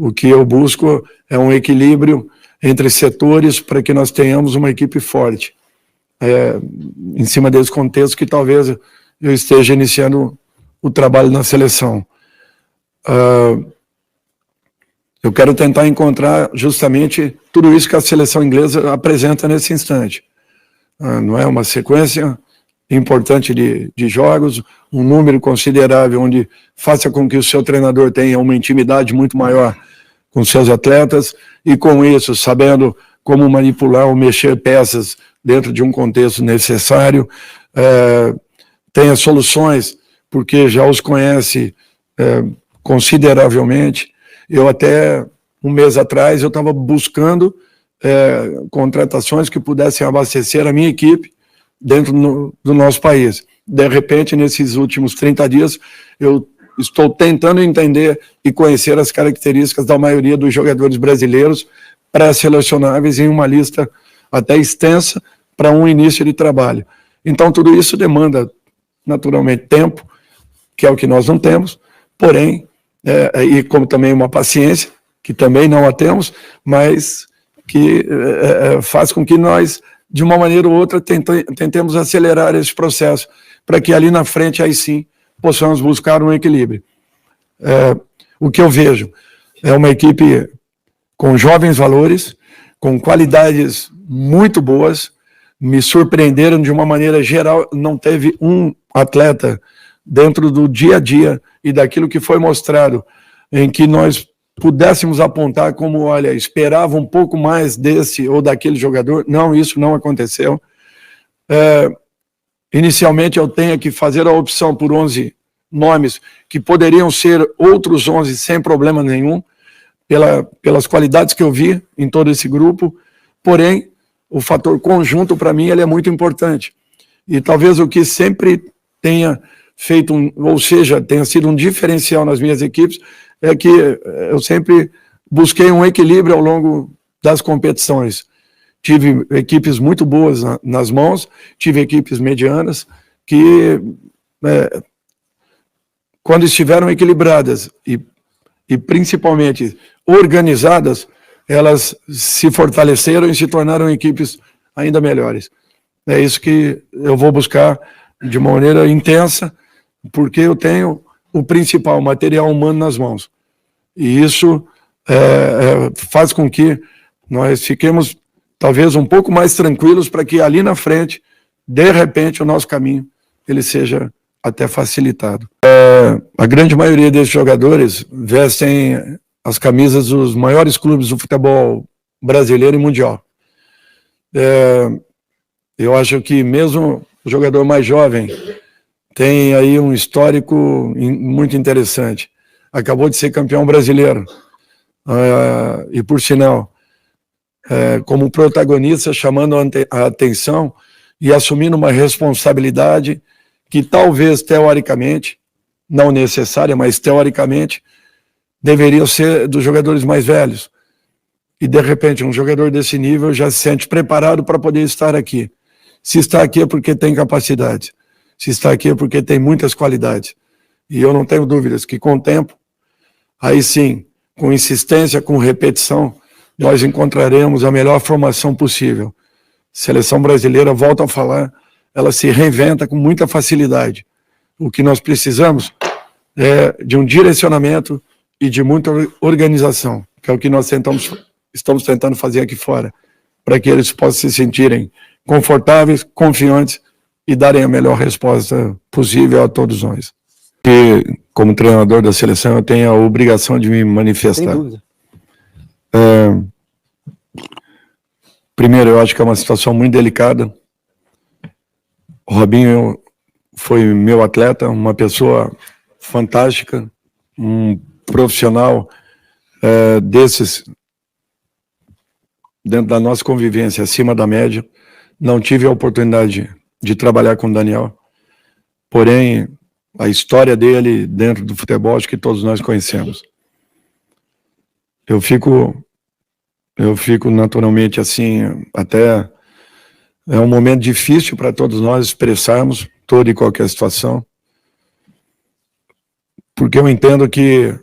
O que eu busco é um equilíbrio entre setores para que nós tenhamos uma equipe forte. Em cima desse contexto que talvez eu esteja iniciando o trabalho na seleção. Eu quero tentar encontrar justamente tudo isso que a seleção inglesa apresenta nesse instante. Não é uma sequência importante de jogos, um número considerável onde faça com que o seu treinador tenha uma intimidade muito maior com seus atletas e com isso, sabendo como manipular ou mexer peças dentro de um contexto necessário, tenha soluções, porque já os conhece consideravelmente. Eu até, um mês atrás, eu estava buscando contratações que pudessem abastecer a minha equipe dentro do nosso país. De repente, nesses últimos 30 dias, eu estou tentando entender e conhecer as características da maioria dos jogadores brasileiros pré-selecionáveis em uma lista até extensa para um início de trabalho. Então, tudo isso demanda, naturalmente, tempo, que é o que nós não temos, porém, e como também uma paciência, que também não a temos, mas que faz com que nós, de uma maneira ou outra, tentemos acelerar esse processo, para que ali na frente, aí sim, possamos buscar um equilíbrio. O que eu vejo é uma equipe com jovens valores, com qualidades muito boas, me surpreenderam de uma maneira geral, não teve um atleta dentro do dia a dia e daquilo que foi mostrado, em que nós pudéssemos apontar como, olha, esperava um pouco mais desse ou daquele jogador. Não, isso não aconteceu. Inicialmente eu tenho que fazer a opção por 11 nomes que poderiam ser outros 11 sem problema nenhum, pelas qualidades que eu vi em todo esse grupo, porém, o fator conjunto para mim ele é muito importante. E talvez o que sempre tenha feito, ou seja, tenha sido um diferencial nas minhas equipes, é que eu sempre busquei um equilíbrio ao longo das competições. Tive equipes muito boas nas mãos, tive equipes medianas que, quando estiveram equilibradas e principalmente organizadas, elas se fortaleceram e se tornaram equipes ainda melhores. É isso que eu vou buscar de maneira intensa, porque eu tenho o principal, material humano nas mãos. E isso faz com que nós fiquemos talvez um pouco mais tranquilos para que ali na frente, de repente, o nosso caminho ele seja até facilitado. A grande maioria desses jogadores vestem as camisas dos maiores clubes do futebol brasileiro e mundial. Eu acho que mesmo o jogador mais jovem tem aí um histórico muito interessante. Acabou de ser campeão brasileiro. E, por sinal, como protagonista, chamando a atenção e assumindo uma responsabilidade que talvez, teoricamente, não necessária, mas teoricamente, deveria ser dos jogadores mais velhos. E, de repente, um jogador desse nível já se sente preparado para poder estar aqui. Se está aqui é porque tem capacidade. Se está aqui é porque tem muitas qualidades. E eu não tenho dúvidas que, com o tempo, aí sim, com insistência, com repetição, nós encontraremos a melhor formação possível. Seleção brasileira, volto a falar, ela se reinventa com muita facilidade. O que nós precisamos é de um direcionamento e de muita organização, que é o que nós estamos tentando fazer aqui fora, para que eles possam se sentirem confortáveis, confiantes e darem a melhor resposta possível a todos nós. E, como treinador da seleção, eu tenho a obrigação de me manifestar. Sem dúvida. Primeiro, eu acho que é uma situação muito delicada. O Robinho foi meu atleta, uma pessoa fantástica, um profissional desses, dentro da nossa convivência, acima da média. Não tive a oportunidade de trabalhar com o Daniel, porém, a história dele dentro do futebol, acho que todos nós conhecemos. Eu fico naturalmente assim, até é um momento difícil para todos nós expressarmos toda e qualquer situação, porque eu entendo que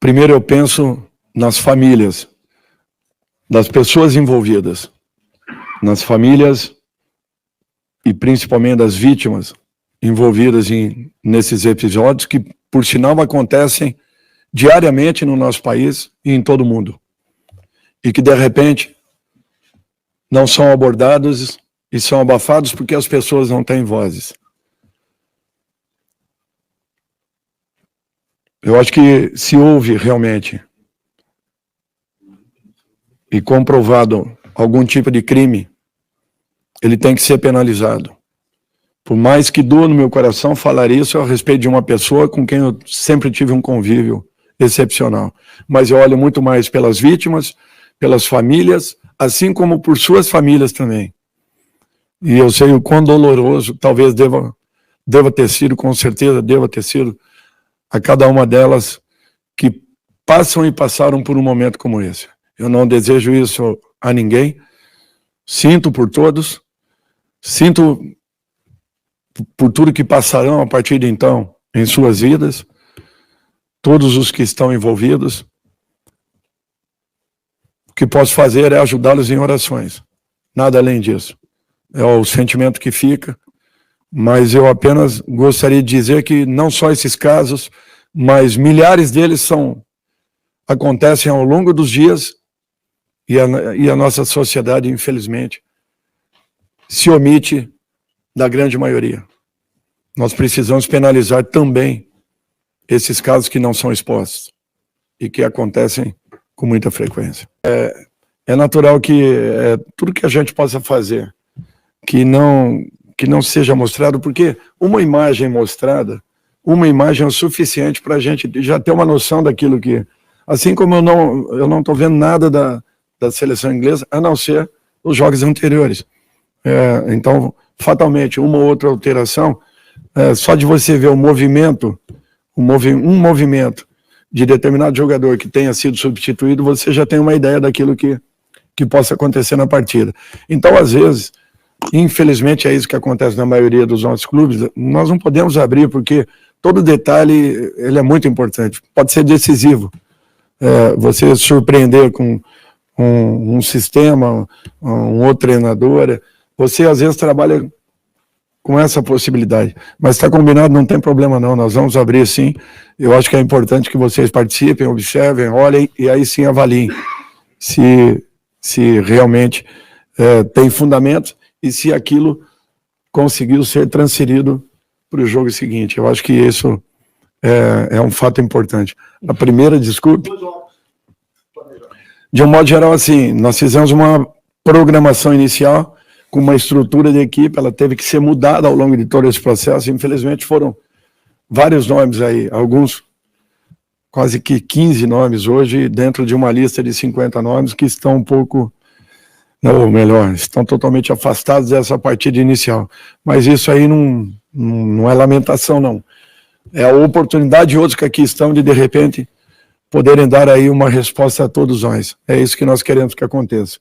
primeiro eu penso nas famílias, das pessoas envolvidas, nas famílias e principalmente das vítimas envolvidas nesses episódios que, por sinal, acontecem diariamente no nosso país e em todo o mundo. E que, de repente, não são abordados e são abafados porque as pessoas não têm vozes. Eu acho que se houve realmente e comprovado algum tipo de crime, ele tem que ser penalizado. Por mais que doa no meu coração falar isso a respeito de uma pessoa com quem eu sempre tive um convívio excepcional. Mas eu olho muito mais pelas vítimas, pelas famílias, assim como por suas famílias também. E eu sei o quão doloroso talvez deva ter sido, com certeza deva ter sido, a cada uma delas que passam e passaram por um momento como esse. Eu não desejo isso a ninguém, sinto por todos, sinto por tudo que passarão a partir de então em suas vidas, todos os que estão envolvidos. O que posso fazer é ajudá-los em orações, nada além disso. É o sentimento que fica, mas eu apenas gostaria de dizer que não só esses casos, mas milhares deles acontecem ao longo dos dias e a nossa sociedade, infelizmente, se omite da grande maioria. Nós precisamos penalizar também esses casos que não são expostos e que acontecem com muita frequência. É natural que tudo que a gente possa fazer que não seja mostrado, porque uma imagem mostrada, uma imagem é o suficiente para a gente já ter uma noção daquilo que... Assim como eu não estou vendo nada da seleção inglesa, a não ser os jogos anteriores. Então, fatalmente, uma ou outra alteração, só de você ver o movimento, um movimento de determinado jogador que tenha sido substituído, você já tem uma ideia daquilo que possa acontecer na partida. Então, às vezes, infelizmente é isso que acontece na maioria dos nossos clubes, nós não podemos abrir porque todo detalhe ele é muito importante, pode ser decisivo. Você surpreender com um sistema, um outro treinador, você às vezes trabalha com essa possibilidade, mas está combinado, não tem problema não, nós vamos abrir sim. Eu acho que é importante que vocês participem, observem, olhem e aí sim avaliem se realmente tem fundamento e se aquilo conseguiu ser transferido para o jogo seguinte. Eu acho que isso é um fato importante. A primeira, desculpe, de um modo geral, assim, nós fizemos uma programação inicial com uma estrutura de equipe, ela teve que ser mudada ao longo de todo esse processo, infelizmente foram vários nomes aí, alguns, quase que 15 nomes hoje, dentro de uma lista de 50 nomes que estão um pouco... ou melhor, estão totalmente afastados dessa partida inicial. Mas isso aí não é lamentação, não. É a oportunidade de outros que aqui estão de repente, poderem dar aí uma resposta a todos nós. É isso que nós queremos que aconteça.